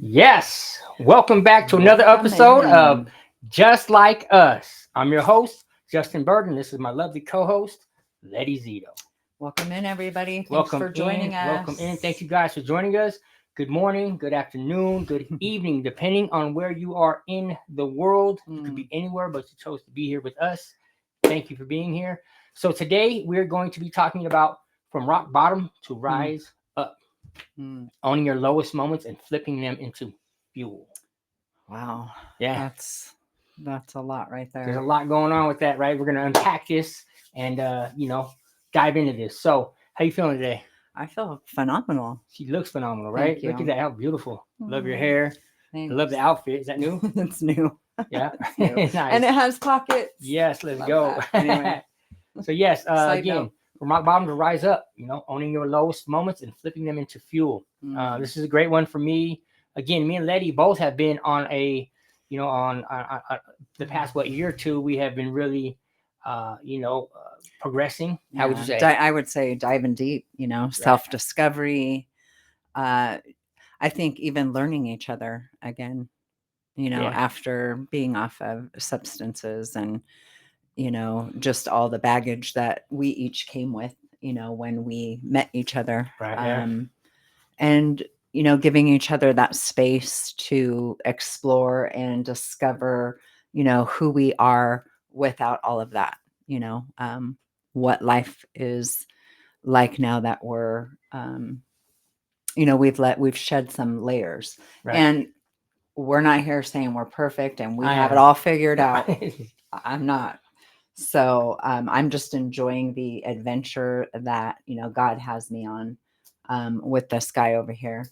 Yes. Welcome back to another episode of Just Like Us. I'm your host, Justin Burton. This is my lovely co-host, Leti Zito. Welcome in, everybody. Thanks Welcome for joining us. Welcome in. Thank you guys for joining us. Good morning, good afternoon, good evening, depending on where you are in the world. You could be anywhere, but you chose to be here with us. Thank you for being here. So today we're going to be talking about from rock bottom to rise up. Owning your lowest moments and flipping them into fuel. Wow. Yeah. That's a lot right there. There's a lot going on with that, right? We're going to unpack this and, dive into this. So how you feeling today? I feel phenomenal. She looks phenomenal, right? Look at that. How beautiful. Love your hair. Thanks. I love the outfit. Is that new? It's new. Yeah. It's new. Nice. And it has pockets. Yes, let's Love go. Anyway. So yes, again, note. from rock bottom to rise up, owning your lowest moments and flipping them into fuel. This is a great one for me. Again, me and Leti both have been on a, on the past, year or two, we have been really, progressing. How would you say? I would say diving deep, self-discovery. I think even learning each other again, after being off of substances and, just all the baggage that we each came with, when we met each other. Right. And, giving each other that space to explore and discover, who we are without all of that, what life is like now that we're, we've shed some layers. Right. And we're not here saying we're perfect and we have it all figured out. I'm not. So I'm just enjoying the adventure that, God has me on with this guy over here,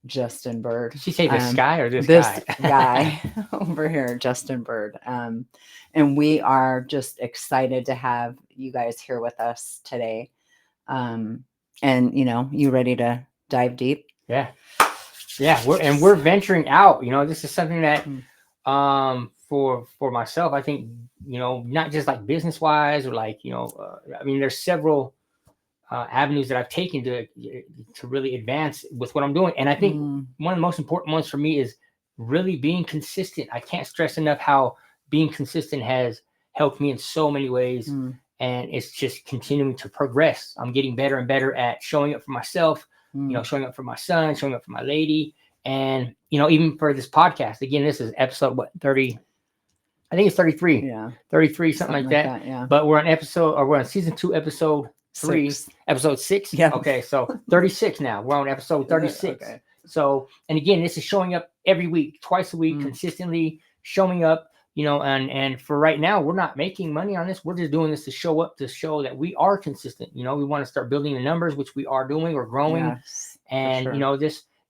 Justin Bird. Did she say this guy or this guy over here, Justin Bird. And we are just excited to have you guys here with us today. And, you ready to dive deep? Yeah. We're venturing out. This is something that for myself, I think, not just like business wise or like, there's several avenues that I've taken to really advance with what I'm doing. And I think one of the most important ones for me is really being consistent. I can't stress enough how being consistent has helped me in so many ways. And it's just continuing to progress. I'm getting better and better at showing up for myself, showing up for my son, showing up for my lady. And, even for this podcast, again, this is episode 30. I think it's 33. Yeah. 33, something like that. Yeah. But we're on season 2, episode 3, episode 6. Yeah. Okay. So 36 now. We're on episode 36. Okay. So, and again, this is showing up every week, twice a week, consistently showing up, and for right now, we're not making money on this. We're just doing this to show up, to show that we are consistent. We want to start building the numbers, which we are doing. We're growing. Yes, and, sure.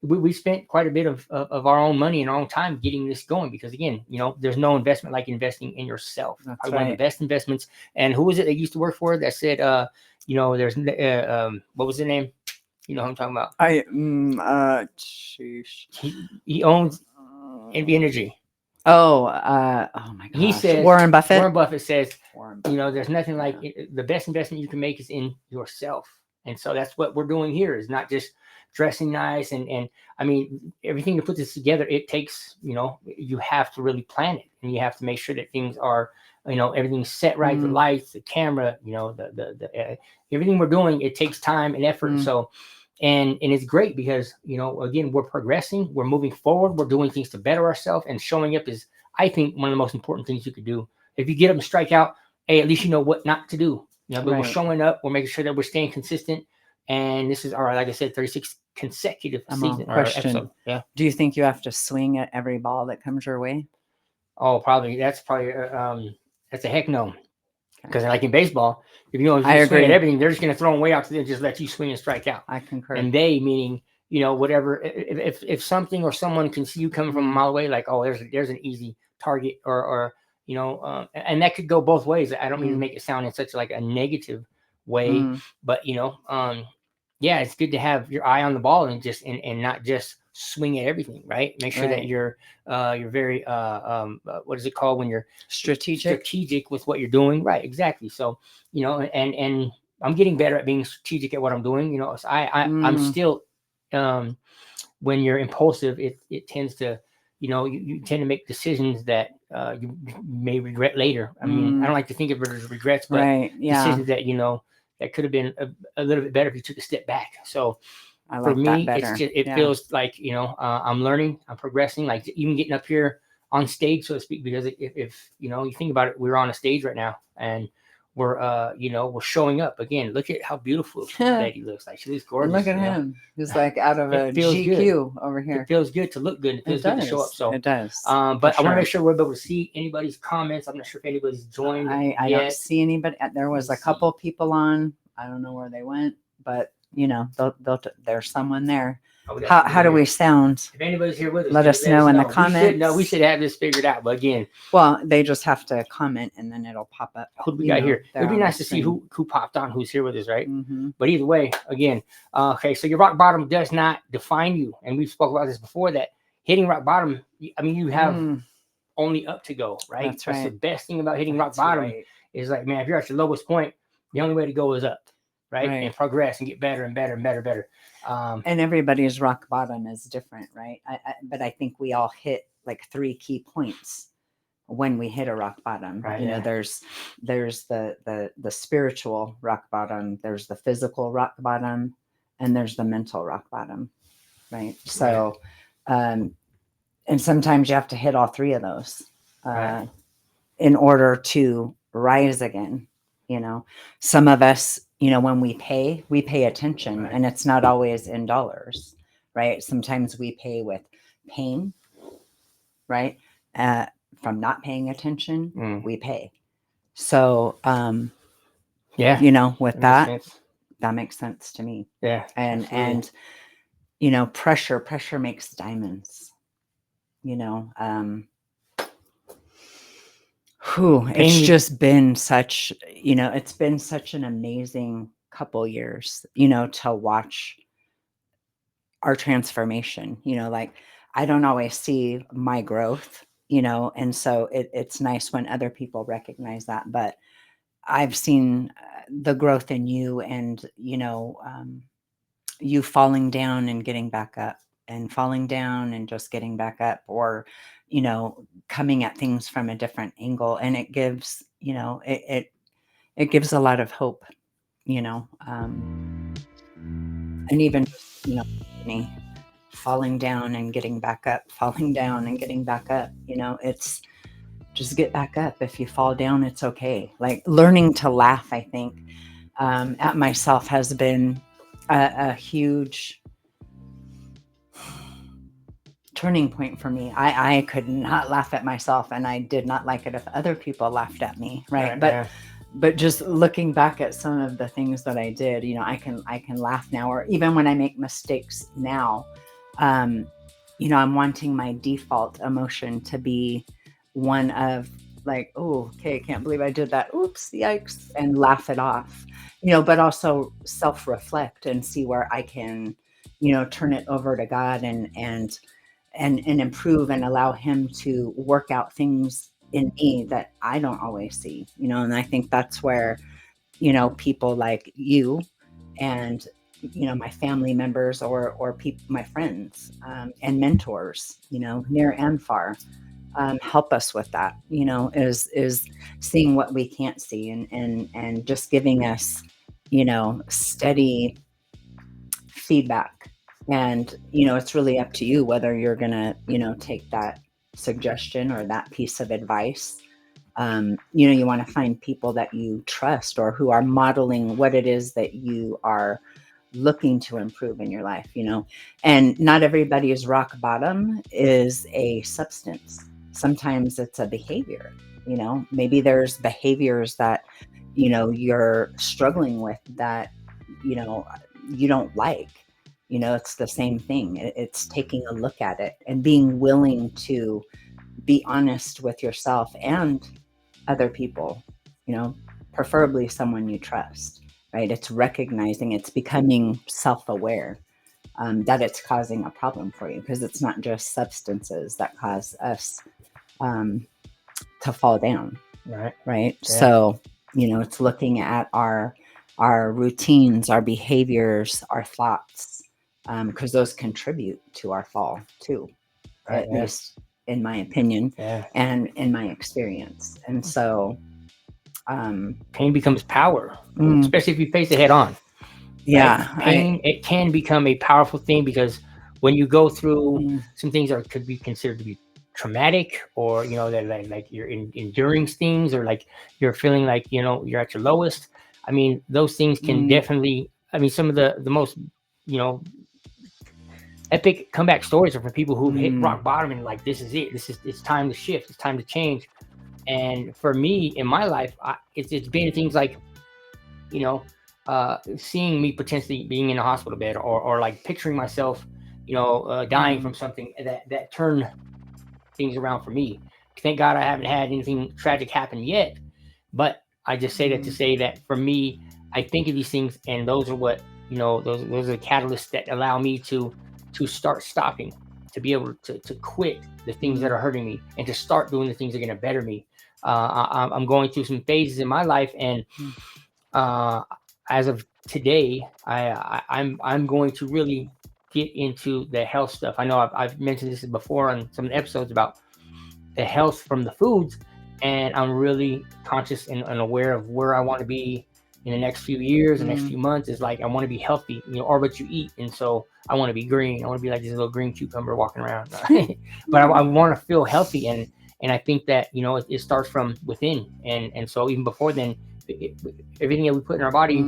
we spent quite a bit of our own money and our own time getting this going because, again, there's no investment like investing in yourself. That's Probably one of the best investments. And who was it that used to work for that said, there's what was the name? You know who I'm talking about? He owns NV Energy. Oh my gosh. He says Warren Buffett. Warren Buffett says, there's nothing like the best investment you can make is in yourself. And so that's what we're doing here, is not just dressing nice. And I mean, everything to put this together, it takes, you have to really plan it, and you have to make sure that things are, everything's set right, the lights, the camera, the everything we're doing, it takes time and effort. So, and it's great because, again, we're progressing, we're moving forward, we're doing things to better ourselves, and showing up is, I think, one of the most important things you could do. If you get up and strike out, hey, at least you know what not to do. But We're showing up, we're making sure that we're staying consistent. And this is our, like I said, 36 consecutive season or episode. Yeah. Do you think you have to swing at every ball that comes your way? Oh, probably. That's a heck no. Because like in baseball, if you swing at everything, they're just going to throw them way out to them, just let you swing and strike out. I concur. And they, meaning, whatever, if something or someone can see you coming from a mile away, like, oh, there's an easy target or and that could go both ways. I don't mean to make it sound in such like a negative way, but yeah, it's good to have your eye on the ball and not just swing at everything, right? Make sure that you're very what is it called when you're strategic with what you're doing, right? Exactly. So and I'm getting better at being strategic at what I'm doing. So I'm still when you're impulsive, it tends to, you tend to make decisions that you may regret later. I mean, I don't like to think of it as regrets, but Right. Yeah. decisions that, that could have been a little bit better if you took a step back. So I for like that me, it's better. just, it Yeah. feels like, I'm learning, I'm progressing, like even getting up here on stage, so to speak, because if you think about it, we're on a stage right now and we're we're showing up again. Look at how beautiful Leti looks like. She looks And gorgeous. look at him. He's like out of a It feels good. GQ over here. It feels good to look good. It feels good to show up. So It does. but I want to sure. make sure we're able to see anybody's comments. I'm not sure if anybody's joined I yet. don't see anybody. There was a couple people on. I don't know where they went, but there's someone there. Oh, How do we sound? If anybody's here with us, Let us know in the comments. We should have this figured out. But again, Well, they just have to comment and then it'll pop up. who do we got here? there It'd be on the nice to see screen. who popped on, who's here with us, right? Mhm. But either way, again, okay, so your rock bottom does not define you. And we've spoke about this before, that hitting rock bottom, I mean, you have only up to go, right? That's right. The best thing about hitting rock bottom is like, man, if you're at your lowest point, the only way to go is up, right? And progress and get better and better and better. And everybody's rock bottom is different, right? But I think we all hit like 3 key points when we hit a rock bottom. Right, there's the spiritual rock bottom, there's the physical rock bottom, and there's the mental rock bottom, right? So and sometimes you have to hit all 3 of those in order to rise again. Some of us, when we pay attention, and it's not always in dollars, right? Sometimes we pay with pain, right? From not paying attention, we pay. So, with that makes sense to me. Yeah. And pressure makes diamonds. It's just been such, it's been such an amazing couple years, to watch our transformation. Like, I don't always see my growth, and so it's nice when other people recognize that. But I've seen the growth in you, and you falling down and getting back up, and falling down and just getting back up, or coming at things from a different angle, and it gives it gives a lot of hope, and even me falling down and getting back up, falling down and getting back up, it's just get back up. If you fall down, it's okay. Like, learning to laugh, I think, at myself has been a huge turning point for me. I could not laugh at myself, and I did not like it if other people laughed at me, right? But just looking back at some of the things that I did, I can laugh now, or even when I make mistakes now, I'm wanting my default emotion to be one of like, oh, okay, I can't believe I did that. Oops, yikes, and laugh it off, but also self-reflect and see where I can, turn it over to God and improve, and allow Him to work out things in me that I don't always see, and I think that's where, people like you and, my family members or people, my friends, and mentors, near and far, help us with that, is seeing what we can't see, and just giving us, steady feedback. And, it's really up to you whether you're going to, take that suggestion or that piece of advice. You want to find people that you trust, or who are modeling what it is that you are looking to improve in your life, and not everybody's rock bottom is a substance. Sometimes it's a behavior, maybe there's behaviors that, you're struggling with that, you don't like. It's the same thing. It's taking a look at it and being willing to be honest with yourself and other people, preferably someone you trust, right? It's recognizing, it's becoming self-aware, that it's causing a problem for you, because it's not just substances that cause us to fall down. Right. Yeah. So, it's looking at our routines, our behaviors, our thoughts, because those contribute to our fall too, at least in my opinion and in my experience. And so pain becomes power, especially if you face it head on. Yeah, right? Pain, it can become a powerful thing, because when you go through some things that could be considered to be traumatic, or that like you're enduring things, or like you're feeling like you're at your lowest. I mean, those things can definitely. I mean, some of the most epic comeback stories are from people who've hit rock bottom and like, this is it. It's time to shift. It's time to change. And for me in my life, it's been things like, seeing me potentially being in a hospital bed, or like picturing myself, dying from something that turned things around for me. Thank God I haven't had anything tragic happen yet, but I just say that to say that for me, I think of these things, and those are what those are the catalysts that allow me to start stopping, to be able to quit the things that are hurting me, and to start doing the things that are going to better me. I'm going through some phases in my life, and as of today, I'm going to really get into the health stuff. I know I've mentioned this before on some episodes about the health from the foods, and I'm really conscious and aware of where I want to be in the next few years, the next few months. Is like, I want to be healthy, or what you eat. And so I want to be green. I want to be like this little green cucumber walking around. But I want to feel healthy, and I think that it starts from within, and so even before then, everything that we put in our body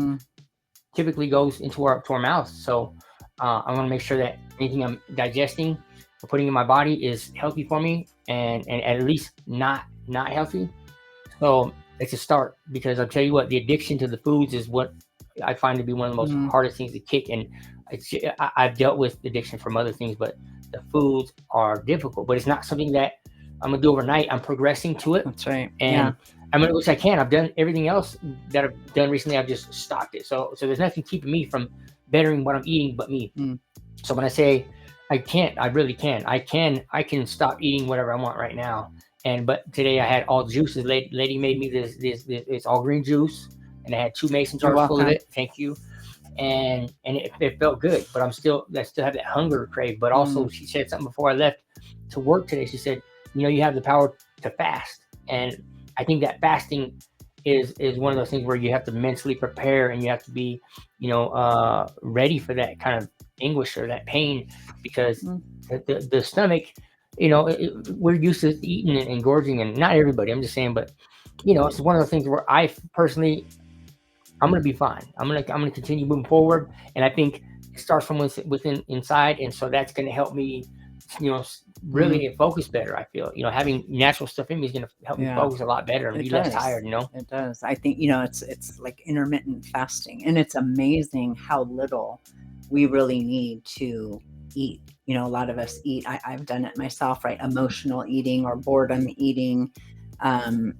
typically goes into our mouth. So I want to make sure that anything I'm digesting or putting in my body is healthy for me, and at least not healthy. So it's a start, because I'll tell you what, the addiction to the foods is what I find to be one of the most hardest things to kick. And I've dealt with addiction from other things, but the foods are difficult. But it's not something that I'm gonna do overnight. I'm progressing to it. That's right. And I'm gonna, which I can. I've done everything else that I've done recently. I've just stopped it. So there's nothing keeping me from bettering what I'm eating but me. So when I say I can't, I really can. I can stop eating whatever I want right now. But today I had all juices. Lady made me this it's all green juice, and I had 2 mason jars full of it. Thank you. And it felt good, but I still have that hunger crave. But also, she said something before I left to work today. She said, you have the power to fast. And I think that fasting is one of those things where you have to mentally prepare, and you have to be, ready for that kind of anguish or that pain, because the stomach, we're used to eating and gorging, and not everybody, I'm just saying, but it's one of those things where I personally, I'm gonna be fine. I'm gonna continue moving forward, and I think it starts from within inside, and so that's gonna help me, really get focused better. I feel having natural stuff in me is gonna help me focus a lot better and be less tired. It does. I think it's like intermittent fasting, and it's amazing how little we really need to eat. A lot of us eat. I've done it myself, right? Emotional eating or boredom eating, and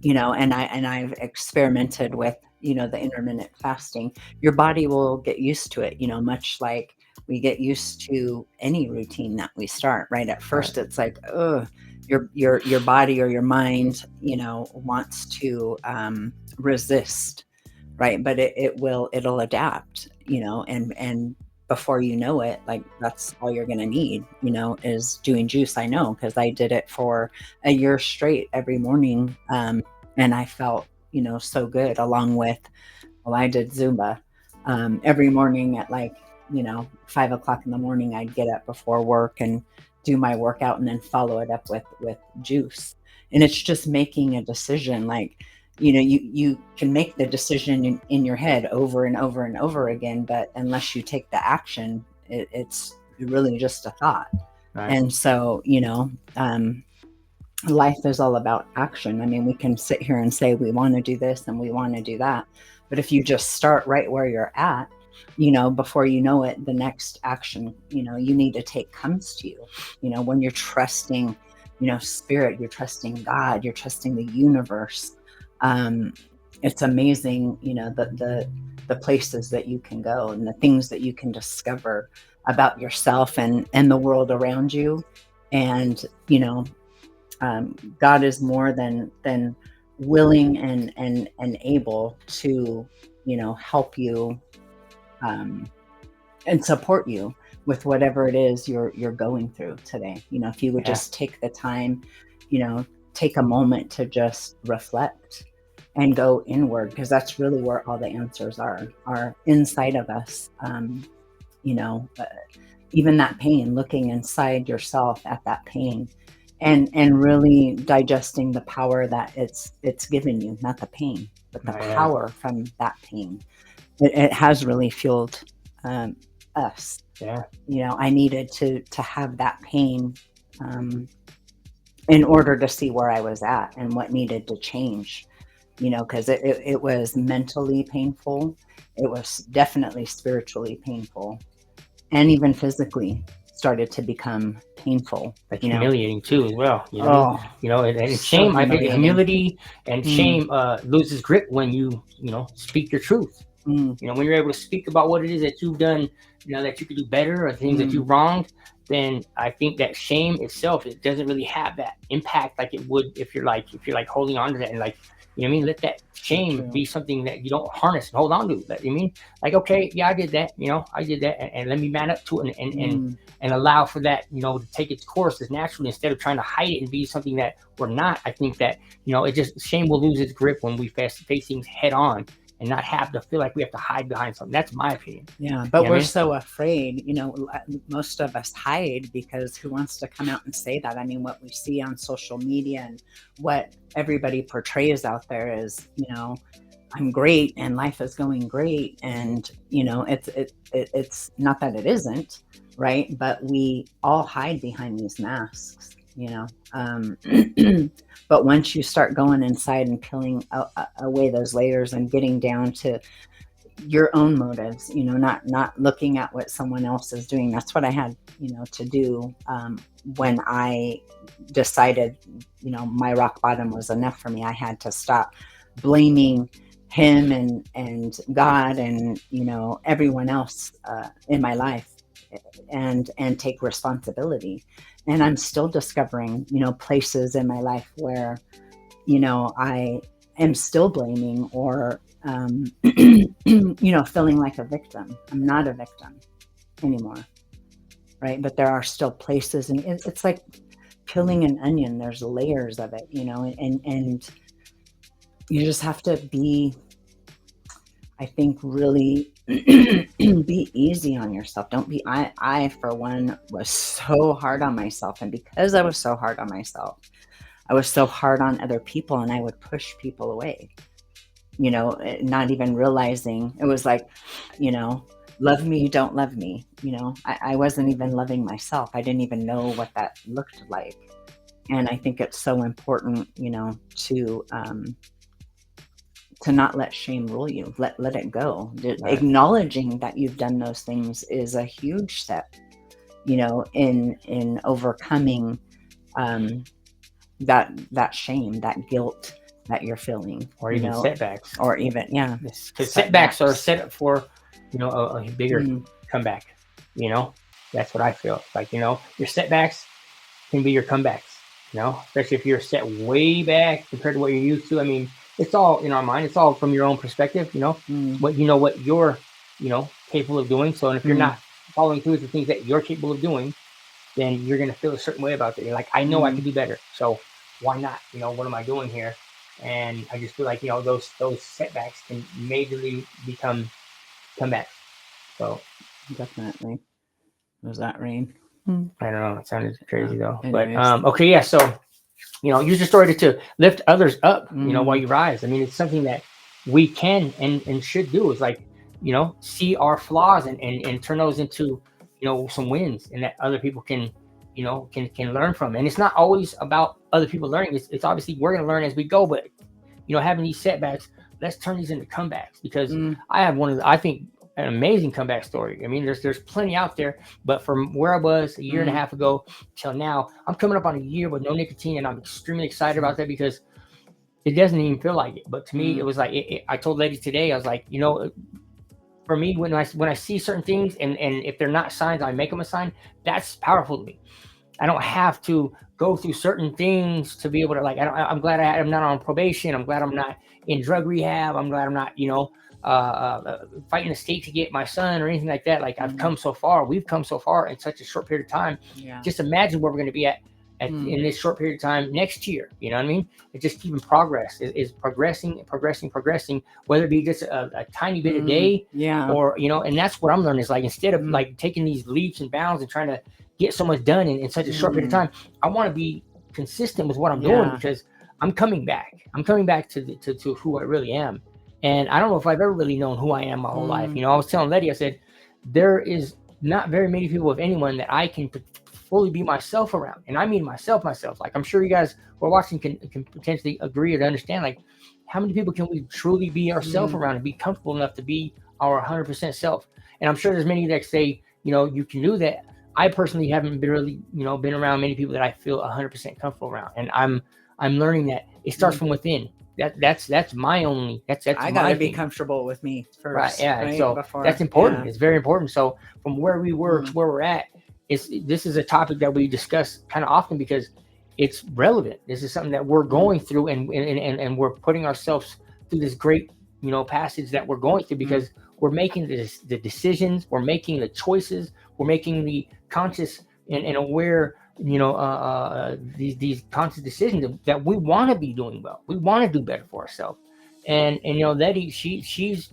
I've experimented with the intermittent fasting. Your body will get used to it, much like we get used to any routine that we start, right? At first it's like, your body or your mind, wants to resist, right? But it'll adapt, and before you know it, like, that's all you're going to need, is doing juice. I know, because I did it for a year straight every morning. And I felt, so good, along with, I did Zumba every morning at 5 o'clock in the morning. I'd get up before work and do my workout, and then follow it up with juice. And it's just making a decision. Like, you can make the decision in your head over and over and over again, but unless you take the action, it's really just a thought. Right. And so, life is all about action. I mean, we can sit here and say we want to do this and we want to do that, but if you just start right where you're at, before you know it, the next action, you need to take comes to you. When you're trusting, spirit, you're trusting God, you're trusting the universe. It's amazing, the places that you can go and the things that you can discover about yourself and the world around you. And, God is more than willing and able to, help you and support you with whatever it is you're going through today. If you would just take the time, take a moment to just reflect and go inward, because that's really where all the answers are inside of us. Even that pain, looking inside yourself at that pain, and really digesting the power that it's given you, not the pain, but the power from that pain. It has really fueled us. I needed to have that pain in order to see where I was at and what needed to change, because it was mentally painful. It was definitely spiritually painful, and even physically started to become painful. Like humiliating too, as well. And so shame. I think humiliating. humility and shame loses grip when you speak your truth. When you're able to speak about what it is that you've done, that you could do better, or things that you wronged, then I think that shame itself, it doesn't really have that impact like it would if you're holding on to that and let that shame be something that you don't harness and hold on to. That okay, yeah, I did that, and let me man up to it and allow for that, to take its course as naturally, instead of trying to hide it and be something that we're not. I think that shame will lose its grip when we face things head on, and not have to feel like we have to hide behind something. That's my opinion. Yeah, but we're so afraid. Most of us hide because who wants to come out and say that? I mean, what we see on social media and what everybody portrays out there is, I'm great and life is going great, and it's not that it isn't, right? But we all hide behind these masks. But once you start going inside and peeling away those layers and getting down to your own motives, not looking at what someone else is doing. That's what I had, to do when I decided, my rock bottom was enough for me. I had to stop blaming him and God and, everyone else in my life, and take responsibility. And I'm still discovering, places in my life where, I am still blaming or, feeling like a victim. I'm not a victim anymore, right? But there are still places, and it's like peeling an onion. There's layers of it, and you just have to be, I think, really be easy on yourself. Don't be, I for one was so hard on myself. And because I was so hard on myself, I was so hard on other people, and I would push people away, not even realizing. It was like, love me, don't love me. I wasn't even loving myself. I didn't even know what that looked like. And I think it's so important, to not let shame rule you. Let it go. Right. Acknowledging that you've done those things is a huge step, in overcoming that shame, that guilt that you're feeling, or even setbacks, or even because setbacks are set up for a bigger comeback. That's what I feel like. Your setbacks can be your comebacks, especially if you're set way back compared to what you're used to. I mean, it's all in our mind. It's all from your own perspective, what you're capable of doing. So, and if you're not following through with the things that you're capable of doing, then you're going to feel a certain way about it. You're like, I know I can do better. So why not? What am I doing here? And I just feel like, those setbacks can majorly become comebacks. So definitely. Was that rain? I don't know. It sounded crazy though. Anyways. But okay, yeah. So use your story to lift others up, while you rise. I mean, it's something that we can and should do, is like, see our flaws and turn those into, some wins, and that other people can learn from. And it's not always about other people learning. It's obviously we're going to learn as we go, but having these setbacks, let's turn these into comebacks, because I have I think an amazing comeback story. I mean, there's plenty out there, but from where I was a year and a half ago till now, I'm coming up on a year with no nicotine, and I'm extremely excited about that, because it doesn't even feel like it. But to me, it was like, I told Leti today, I was like, for me, when I see certain things, and if they're not signs, I make them a sign. That's powerful to me. I don't have to go through certain things to be able to, like, I'm glad I'm not on probation. I'm glad I'm not in drug rehab. I'm glad I'm not, fighting the state to get my son or anything like that. Like I've come so far, we've come so far in such a short period of time. Yeah. Just imagine where we're going to be at in this short period of time next year. You know what I mean? It's just keeping progress is progressing, whether it be just a tiny bit a day, Yeah. or, you know, and that's what I'm learning is like, instead of like taking these leaps and bounds and trying to get so much done in such a short period of time, I want to be consistent with what I'm doing, because I'm coming back. I'm coming back to who I really am. And I don't know if I've ever really known who I am my whole life. You know, I was telling Leti, I said, there is not very many people, if anyone, that I can fully be myself around. And I mean myself. Like, I'm sure you guys who are watching can potentially agree or understand, like, how many people can we truly be ourselves around and be comfortable enough to be our 100% self? And I'm sure there's many that say, you know, you can do that. I personally haven't been really, you know, been around many people that I feel 100% comfortable around. And I'm learning that it starts from within. That's my only, that's I gotta be comfortable with me first. Right. Yeah. Right? So that's important. It's very important. So from where we were to where we're at, this is a topic that we discuss kind of often because it's relevant. This is something that we're going through, and we're putting ourselves through this great, you know, passage that we're going through, because we're making the decisions, we're making the choices, we're making the conscious and aware, you know, these conscious decisions that we want to be doing well. We want to do better for ourselves. And you know, Letty, she's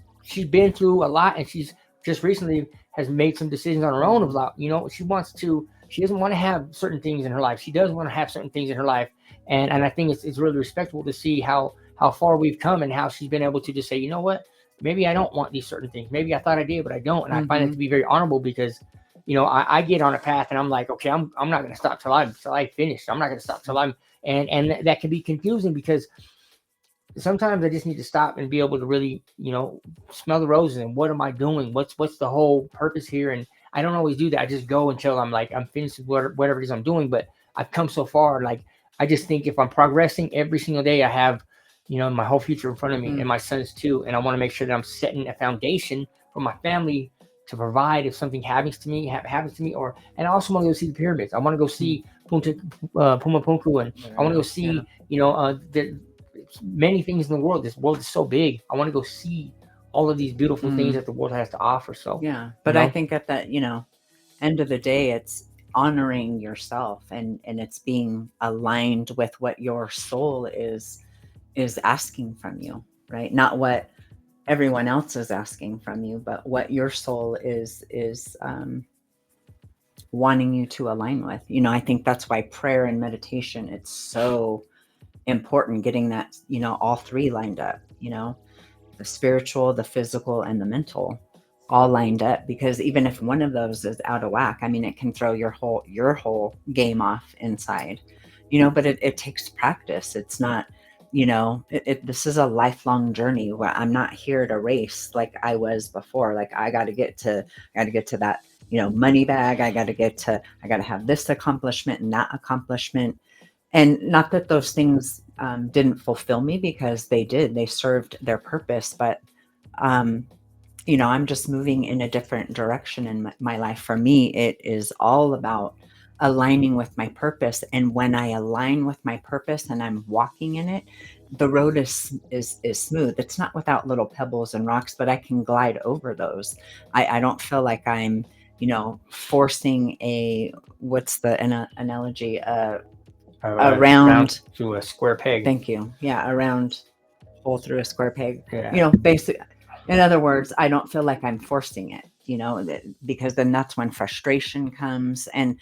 been through a lot, and she's just recently has made some decisions on her own about, you know, she doesn't want to have certain things in her life. She does want to have certain things in her life. And I think it's really respectable to see how far we've come, and how she's been able to just say, you know what, maybe I don't want these certain things. Maybe I thought I did, but I don't. And I find it to be very honorable, because, you know, I get on a path and I'm like, okay, I'm not going to stop till I finish. I'm not going to stop till and that can be confusing, because sometimes I just need to stop and be able to really, you know, smell the roses and what am I doing? What's the whole purpose here? And I don't always do that. I just go until I'm like, I'm finished with whatever it is I'm doing. But I've come so far. Like, I just think if I'm progressing every single day, I have, you know, my whole future in front of me, and my sons too. And I want to make sure that I'm setting a foundation for my family to provide if something happens to me, and I also want to go see the pyramids. I want to go see Pumapunku, and I want to go see, you know, many things in the world. This world is so big. I want to go see all of these beautiful things that the world has to offer. So but I think at that, you know, end of the day, it's honoring yourself, and it's being aligned with what your soul is asking from you, right? Not what everyone else is asking from you, but what your soul is wanting you to align with. You know, I think that's why prayer and meditation, it's so important, getting that, you know, all three lined up, you know, the spiritual, the physical, and the mental all lined up, because even if one of those is out of whack, I mean, it can throw your whole game off inside, you know. But it takes practice. It's not, you know, this is a lifelong journey where I'm not here to race like I was before. Like, I got to get to that, you know, money bag. I got to have this accomplishment and that accomplishment. And not that those things didn't fulfill me, because they did. They served their purpose. But, you know, I'm just moving in a different direction in my life. For me, it is all about aligning with my purpose. And when I align with my purpose and I'm walking in it, the road is smooth. It's not without little pebbles and rocks, but I can glide over those. I don't feel like I'm, you know, forcing what's the analogy? Around through a square peg. Thank you. Yeah, a round hole through a square peg. Yeah. You know, basically, in other words, I don't feel like I'm forcing it, you know, because then that's when frustration comes. And,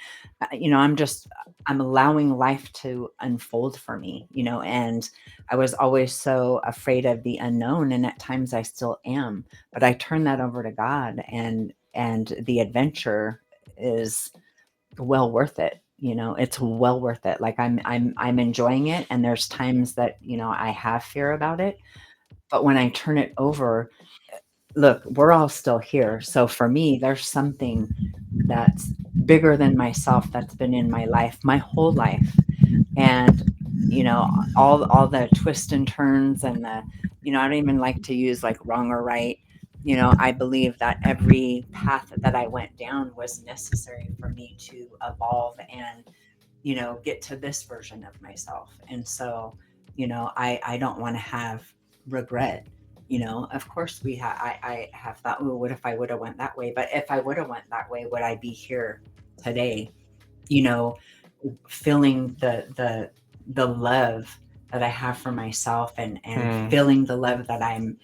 you know, I'm allowing life to unfold for me, you know, and I was always so afraid of the unknown. And at times I still am, but I turn that over to God, and the adventure is well worth it. You know, it's well worth it. Like, I'm enjoying it. And there's times that, you know, I have fear about it, but when I turn it over, look, we're all still here. So for me, there's something that's bigger than myself that's been in my life, my whole life. And, you know, all the twists and turns, and you know, I don't even like to use like wrong or right. You know, I believe that every path that I went down was necessary for me to evolve and, you know, get to this version of myself. And so, you know, I don't want to have regret. You know, of course I have thought, well, what if I would have went that way? But if I would have went that way, would I be here today? You know, feeling the love that I have for myself, and feeling the love that I'm,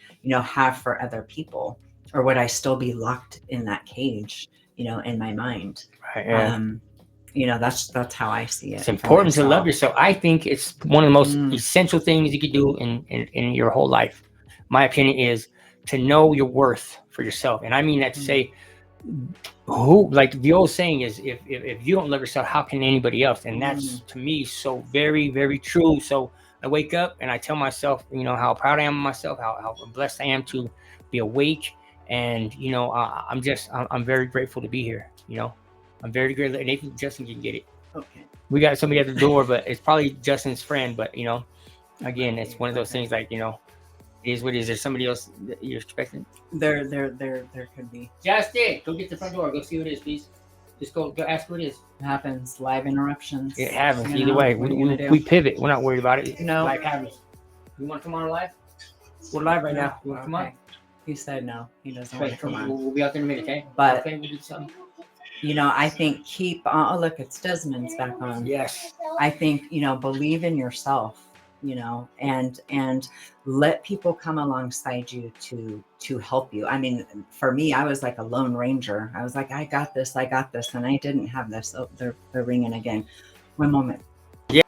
have for other people, or would I still be locked in that cage, in my mind? Right, yeah. That's how I see it. It's important to love yourself. I think it's one of the most essential things you could do in your whole life. My opinion is to know your worth for yourself. And I mean that to say, like the old saying is, if you don't love yourself, how can anybody else? And that's to me so very, very true. So I wake up and I tell myself, how proud I am of myself, how blessed I am to be awake. And, I'm very grateful to be here. I'm very grateful. And if Justin can get it. Okay. We got somebody at the door, but it's probably Justin's friend. But, again, it's one of those things like, it is what it is. There's somebody else that you're expecting? There could be. Justin, go get the front door. Go see what it is, please. Just go ask what it is. It happens. Live interruptions. It happens. Either way, we pivot. We're not worried about it. No. Life happens. You want to come on live? We're live right now. You want to come on? He said no. He doesn't want to come on. We'll be out there in a minute, okay? But okay, we'll do something. I think keep on. Oh, look, it's Desmond's back on. Yes. I think, believe in yourself, and let people come alongside you to help you. I mean, for me, I was like a lone ranger. I was like, I got this. And I didn't have this. Oh, they're ringing again. One moment. Yeah.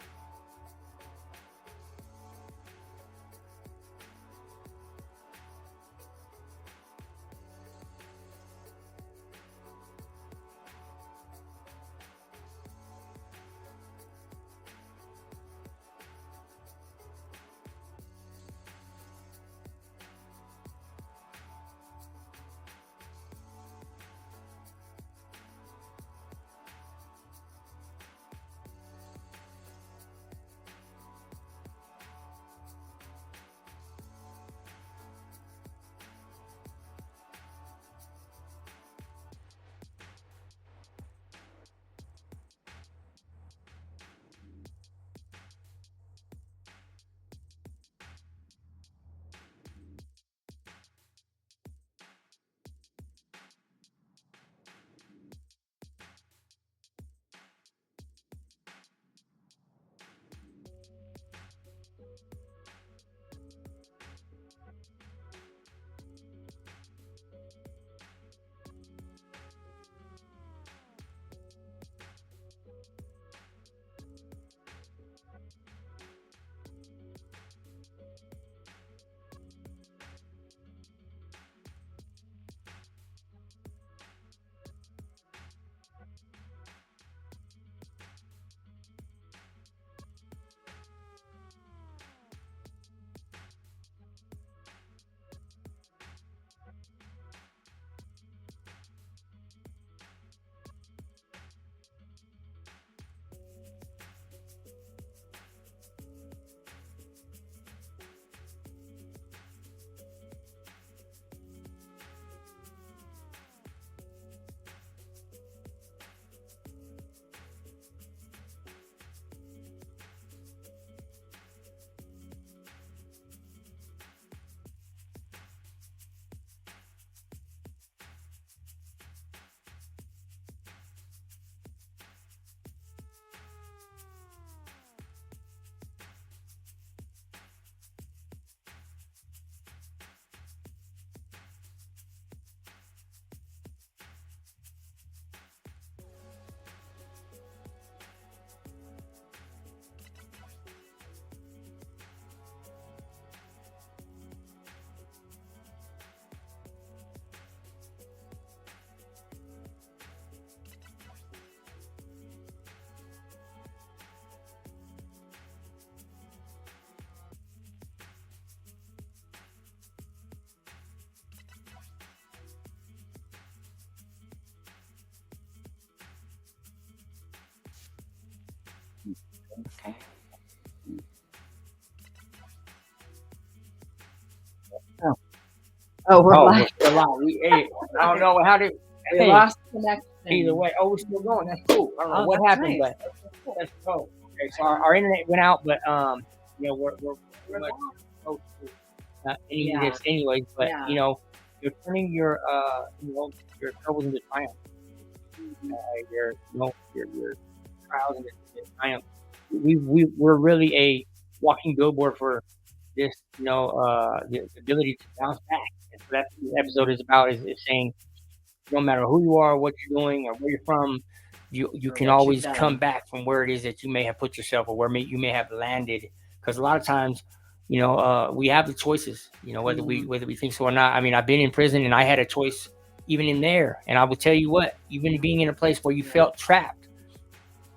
Okay. Oh, we're live. We're live. I don't know how to. We lost connection. Either way, we're still going. That's cool. I don't know what happened, nice. But let's go. Okay, so our internet went out, but we're much, any of Yeah. this anyways, but Yeah. you're turning your troubles into triumph. Mhm. Your trials into triumph. We're really a walking billboard for this, the ability to bounce back. And so that's what the episode is about, is saying no matter who you are, what you're doing, or where you're from, you Or can what you've always come done. back from where it is that you may have put yourself, or you may have landed. Because a lot of times, we have the choices, whether Mhm. we think so or not. I mean, I've been in prison and I had a choice even in there. And I will tell you what, even being in a place where you Yeah. felt trapped,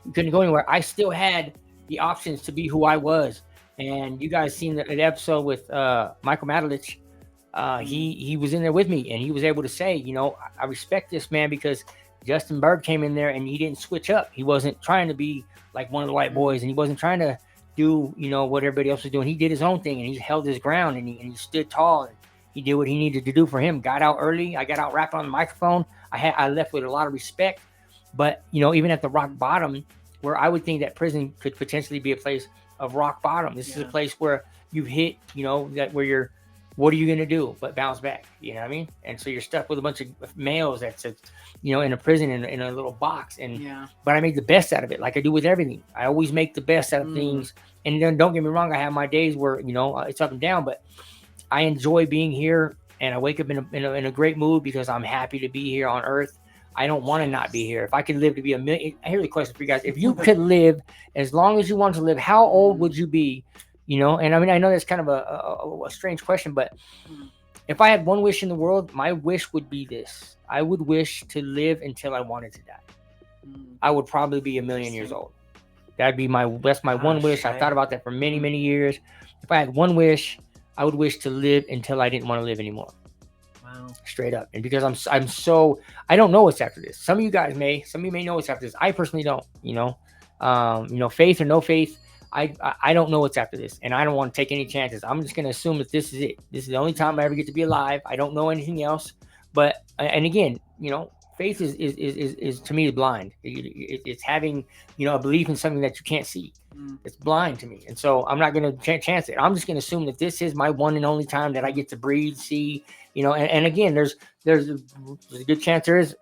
you couldn't go anywhere, I still had the options to be who I was. And you guys seen the episode with Michael Matalich. He was in there with me, and he was able to say, I respect this man, because Justin Bird came in there and he didn't switch up. He wasn't trying to be like one of the white boys, and he wasn't trying to do what everybody else was doing. He did his own thing, and he held his ground, and he stood tall, and he did what he needed to do for him. Got out early. I got out rapping on the microphone. I left with a lot of respect. But even at the rock bottom, where I would think that prison could potentially be a place of rock bottom, this is a place where you've hit, that where you're, what are you going to do but bounce back? You know what I mean? And so you're stuck with a bunch of males that's, in a prison, in a little box. But I made the best out of it, like I do with everything. I always make the best out of things. And then don't get me wrong, I have my days where, it's up and down, but I enjoy being here, and I wake up in a great mood because I'm happy to be here on earth. I don't want to not be here. If I could live to be a million, here's the question for you guys. If you could live as long as you want to live, how old would you be? And I mean, I know that's kind of a strange question, but if I had one wish in the world, my wish would be this. I would wish to live until I wanted to die. I would probably be a million years old. That's my one wish. I've thought about that for many, many years. If I had one wish, I would wish to live until I didn't want to live anymore. Wow. Straight up. And because I don't know what's after this. Some of you may know what's after this. I personally don't, faith or no faith. I don't know what's after this, and I don't want to take any chances. I'm just going to assume that this is it. This is the only time I ever get to be alive. I don't know anything else. But, and again, faith is to me blind. It's having, a belief in something that you can't see. It's blind to me. And so I'm not going to chance it. I'm just going to assume that this is my one and only time that I get to breathe, see, and again, there's a good chance there is,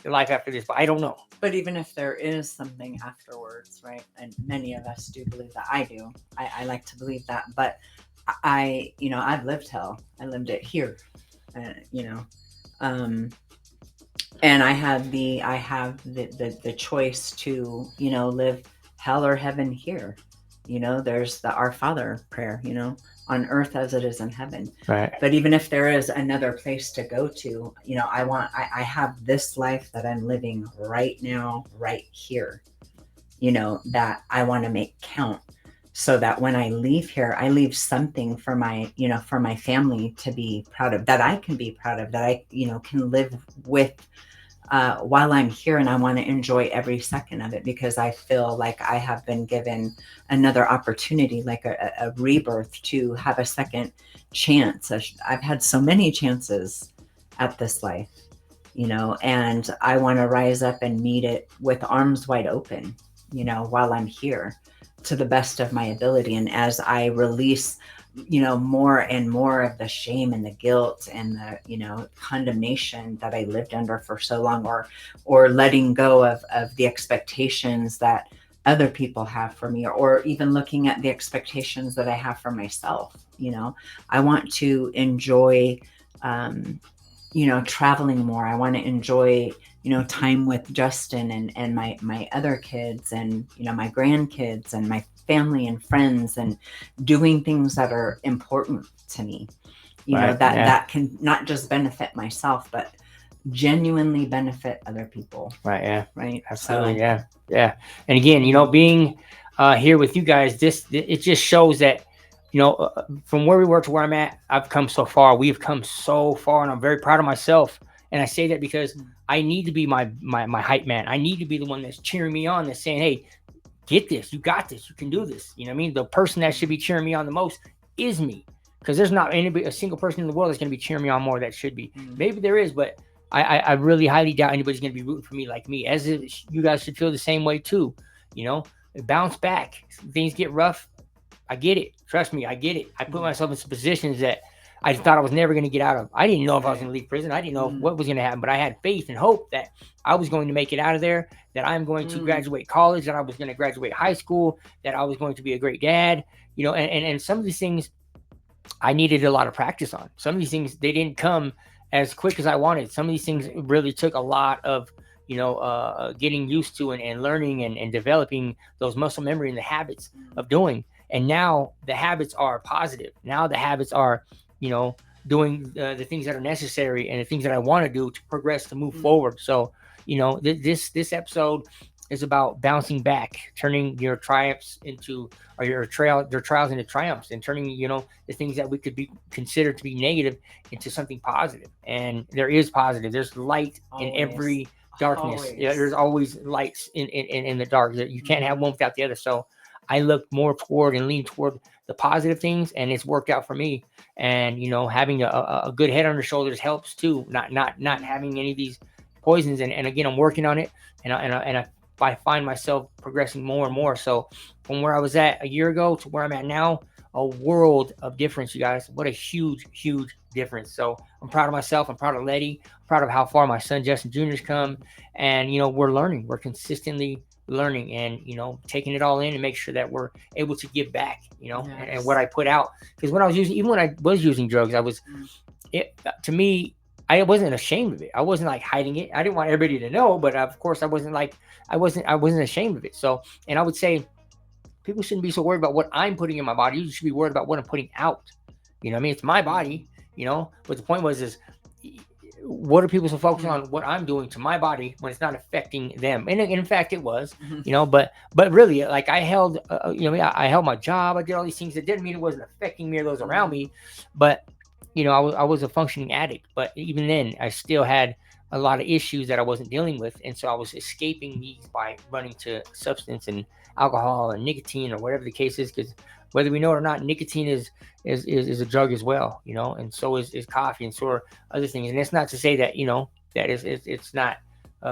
life after this, but I don't know. But even if there is something afterwards, right? And many of us do believe that. I do. I like to believe that. But I've lived hell. I lived it here, and I have the choice to, live hell or heaven here. There's the Our Father prayer, on earth as it is in heaven. Right. But even if there is another place to go to, I have this life that I'm living right now, right here, that I want to make count, so that when I leave here, I leave something for my family to be proud of, that I can be proud of, that I, can live with while I'm here. And I want to enjoy every second of it, because I feel like I have been given another opportunity, like a rebirth, to have a second chance. I've had so many chances at this life, and I want to rise up and meet it with arms wide open, while I'm here, to the best of my ability. And as I release, more and more of the shame and the guilt and the, condemnation that I lived under for so long, or letting go of the expectations that other people have for me, or even looking at the expectations that I have for myself. I want to enjoy, traveling more. I want to enjoy, time with Justin and my other kids, and, my grandkids, and my family and friends, and doing things that are important to me, that can not just benefit myself, but genuinely benefit other people. Right. Yeah. Right. Absolutely. So, yeah. And again, being here with you guys, it just shows that, from where we were to where I'm at, I've come so far. We've come so far, and I'm very proud of myself. And I say that because I need to be my hype man. I need to be the one that's cheering me on, that's saying, hey, get this, you got this, you can do this. You know what I mean? The person that should be cheering me on the most is me, because there's not a single person in the world that's going to be cheering me on more that should be. Maybe there is, but I really highly doubt anybody's going to be rooting for me like me. As if you guys should feel the same way too. Bounce back. Things get rough. I get it. Trust me, I get it. I put myself in some positions that I thought I was never going to get out of. I didn't know if I was going to leave prison. I didn't know what was going to happen, but I had faith and hope that I was going to make it out of there, that I'm going to graduate college, that I was going to graduate high school, that I was going to be a great dad, and some of these things I needed a lot of practice on. Some of these things, they didn't come as quick as I wanted. Some of these things really took a lot of, getting used to and learning and developing those muscle memory and the habits of doing. And now the habits are positive. Now the habits are, doing the things that are necessary and the things that I want to do to progress, to move forward. So, this episode is about bouncing back, turning your triumphs into, or your trials into triumphs, and turning, the things that we could be considered to be negative into something positive. And there is positive. There's light in every darkness. Yeah, there's always lights in the dark. You can't have one without the other. So I look more toward and lean toward the positive things, and it's worked out for me. And having a good head on your shoulders helps too. Not having any of these poisons. And again, I'm working on it, and I find myself progressing more and more. So from where I was at a year ago to where I'm at now, a world of difference, you guys. What a huge difference. So I'm proud of myself. I'm proud of Leti. I'm proud of how far my son Justin Jr. has come. And we're learning. We're consistently learning and taking it all in and make sure that we're able to give back, and what I put out. Because when I was using drugs, to me, I wasn't ashamed of it. I wasn't like hiding it. I didn't want everybody to know, but of course I wasn't ashamed of it. So, and I would say people shouldn't be so worried about what I'm putting in my body. You should be worried about what I'm putting out. It's my body, but the point is what are people so focused on what I'm doing to my body when it's not affecting them? And in fact, it was, but really, like I held, I held my job. I did all these things. That didn't mean it wasn't affecting me or those around me, but I was a functioning addict. But even then, I still had a lot of issues that I wasn't dealing with, and so I was escaping these by running to substance and alcohol and nicotine or whatever the case is. Because whether we know it or not, nicotine is a drug as well, and so is coffee, and so are other things. And it's not to say that that it's not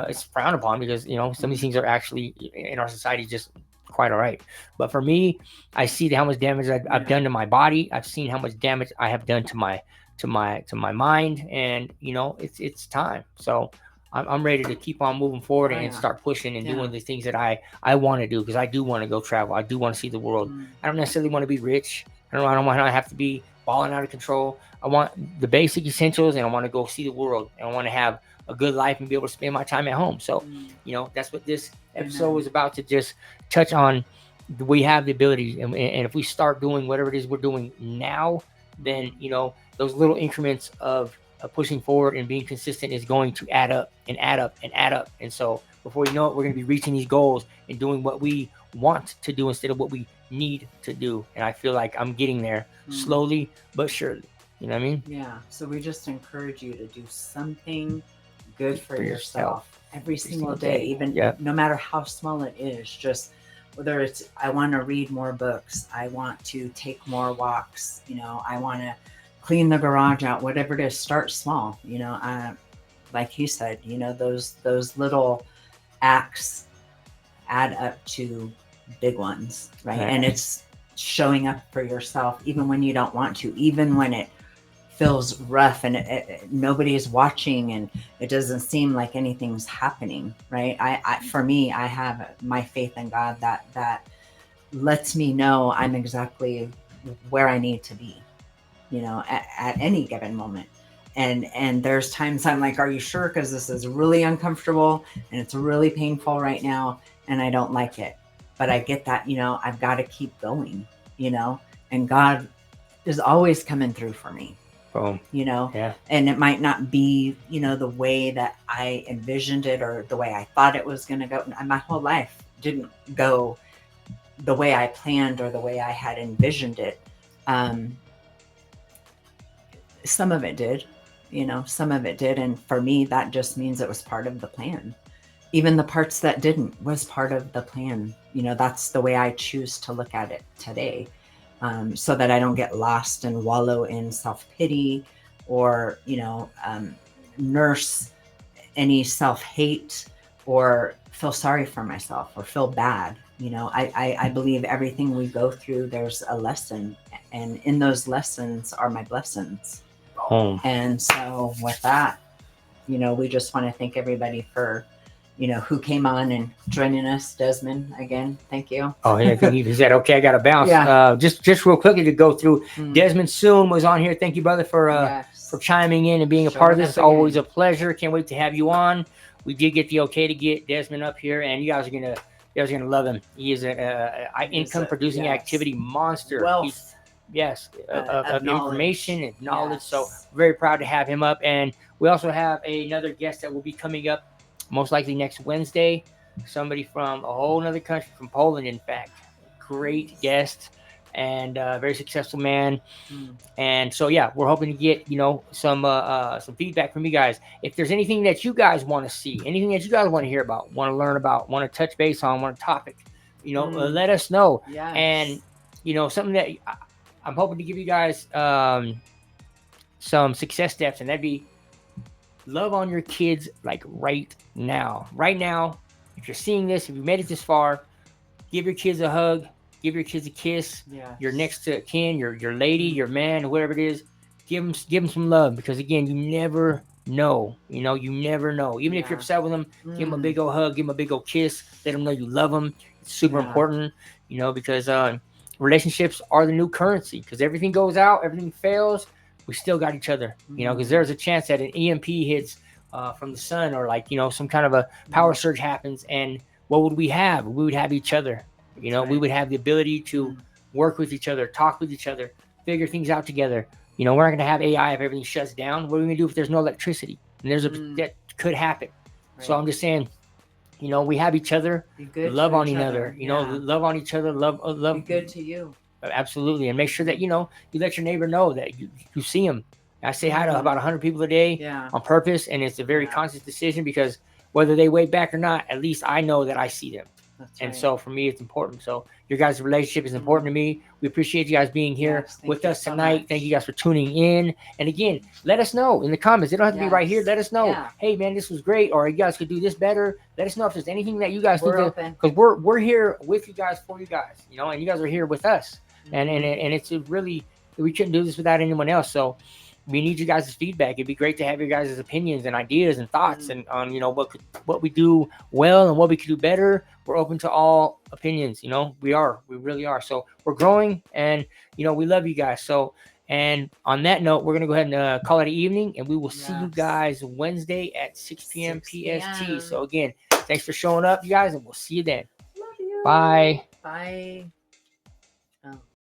it's frowned upon, because some of these things are actually in our society just quite all right. But for me, I see how much damage I've done to my body. I've seen how much damage I have done to my mind, and it's time. So I'm ready to keep on moving forward and start pushing and doing the things that I want to do, because I do want to go travel. I do want to see the world. I don't necessarily want to be rich. I don't want to have to be balling out of control. I want the basic essentials, and I want to go see the world, and I want to have a good life and be able to spend my time at home. So, that's what this episode was about, to just touch on. We have the ability, and if we start doing whatever it is we're doing now, then those little increments of pushing forward and being consistent is going to add up and add up and add up. And so before you know it, we're going to be reaching these goals and doing what we want to do instead of what we need to do. And I feel like I'm getting there slowly but surely. You know what I mean? Yeah. So we just encourage you to do something good for yourself every single day, even no matter how small it is. Just whether it's, I want to read more books, I want to take more walks, I want to clean the garage out, whatever it is, start small. Like he said, those little acts add up to big ones, right? And it's showing up for yourself, even when you don't want to, even when it feels rough and nobody is watching and it doesn't seem like anything's happening, right? For me, I have my faith in God that lets me know I'm exactly where I need to be, at any given moment. And there's times I'm like, are you sure? Because this is really uncomfortable and it's really painful right now, and I don't like it. But I get that, I've got to keep going, and God is always coming through for me. Boom. And it might not be, the way that I envisioned it or the way I thought it was going to go. My whole life didn't go the way I planned or the way I had envisioned it. Some of it did, some of it did. And for me, that just means it was part of the plan. Even the parts that didn't was part of the plan. That's the way I choose to look at it today. So that I don't get lost and wallow in self-pity or, nurse any self-hate or feel sorry for myself or feel bad. You know, I believe everything we go through, there's a lesson, and in those lessons are my blessings. Home. And so with that, you know, we just want to thank everybody for, you know, who came on and joining us. Desmond, again, thank you. Oh, yeah, I think he said, okay, I got to bounce. Yeah. Just real quickly to go through. Desmond Soon was on here. Thank you, brother, for chiming in and being a part of this. It's always a pleasure. Can't wait to have you on. We did get the okay to get Desmond up here, and you guys are gonna love him. He is an income producing activity monster. Wealth. Of information and knowledge. So very proud to have him up. And we also have another guest that will be coming up most likely next Wednesday. Somebody from a whole other country, from Poland, in fact. Great guest and very successful man. And so, yeah, we're hoping to get, you know, some feedback from you guys. If there's anything that you guys want to see, anything that you guys want to hear about, want to learn about, want to touch base on, want a topic, you know, let us know. And, you know, something that I'm hoping to give you guys some success steps, and that'd be love on your kids like right now. Right now, if you're seeing this, if you made it this far, give your kids a hug, give your kids a kiss. Your next to kin, your lady, your man, whoever it is, give them some love, because again, you never know. You know, you never know. Even if you're upset with them, give them a big old hug, give them a big old kiss. Let them know you love them. It's super important, you know, because relationships are the new currency. Because everything goes out, everything fails, we still got each other, you know, because there's a chance that an EMP hits from the sun, or like, you know, some kind of a power surge happens, and what would we have? We would have each other. You know, we would have the ability to work with each other, talk with each other, figure things out together. You know, we're not going to have AI if everything shuts down. What are we going to do if there's no electricity? And that could happen. So I'm just saying, you know, we have each other, love on each other, you know, love on each other, love. Be good to you. Absolutely. And make sure that, you know, you let your neighbor know that you see him. I say hi to about 100 people a day on purpose. And it's a very conscious decision, because whether they wave back or not, at least I know that I see them. And so for me, it's important. So your guys' relationship is important to me. We appreciate you guys being here with us tonight. Thank you guys for tuning in. And again, let us know in the comments. It don't have to be right here. Let us know. Hey, man, this was great. Or you guys could do this better. Let us know if there's anything that you guys think, because we're here with you guys, for you guys, you know, and you guys are here with us. And it's really, we couldn't do this without anyone else. So we need you guys' feedback. It'd be great to have your guys' opinions and ideas and thoughts, and on, you know, what we do well and what we could do better. We're open to all opinions. You know, we really are. So we're growing, and, you know, we love you guys. So, and on that note, we're going to go ahead and call it an evening, and we will see you guys Wednesday at 6 p.m. PST. So again, thanks for showing up, you guys, and we'll see you then. Love you. Bye. Bye.